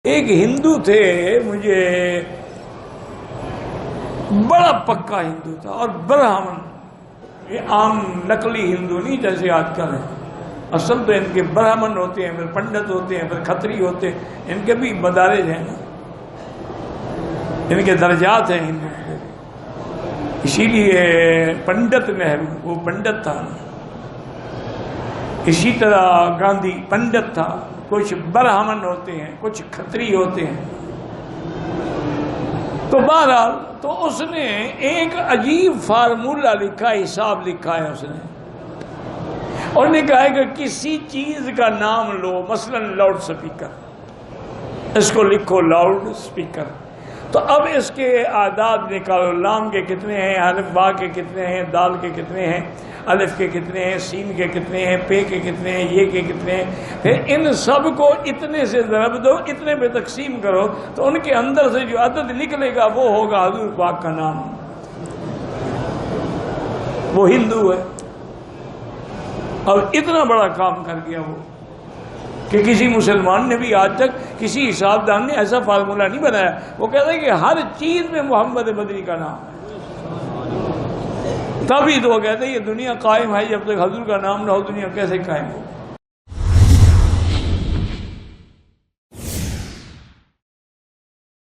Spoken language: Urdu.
ایک ہندو تھے، مجھے بڑا پکا ہندو تھا اور برہمن، یہ عام نقلی ہندو نہیں جیسے آج کل ہے، اصل تو ان کے برہمن ہوتے ہیں، پھر پنڈت ہوتے ہیں، پھر کھتری ہوتے ہیں، ان کے بھی مدارج ہیں نا، ان کے درجات ہیں ہندو کے، اسی لیے پنڈت نہرو وہ پنڈت تھا، اسی طرح گاندھی پنڈت تھا، کچھ برہمن ہوتے ہیں، کچھ کھتری ہوتے ہیں۔ تو بہرحال تو اس نے ایک عجیب فارمولہ لکھا، حساب لکھا ہے اس نے، اور نے کہا ہے کہ کسی چیز کا نام لو، مثلا لاؤڈ سپیکر، اس کو لکھو لاؤڈ سپیکر، تو اب اس کے اعداد نکالو، لام کے کتنے ہیں، الف با کے کتنے ہیں، دال کے کتنے ہیں، الف کے کتنے ہیں، سین کے کتنے ہیں، پے کے کتنے ہیں، یہ کے کتنے ہیں، پھر ان سب کو اتنے سے ضرب دو، اتنے پہ تقسیم کرو، تو ان کے اندر سے جو عدد نکلے گا وہ ہوگا حضور پاک کا نام۔ وہ ہندو ہے اور اتنا بڑا کام کر گیا وہ کہ کسی مسلمان نے بھی آج تک کسی حساب دان نے ایسا فارمولہ نہیں بنایا۔ وہ کہتا ہے کہ ہر چیز میں محمد مدنی کا نام ہے، تبھی تو وہ کہتے ہیں یہ دنیا قائم ہے، جب تک حضور کا نام نہ ہو دنیا کیسے قائم ہو۔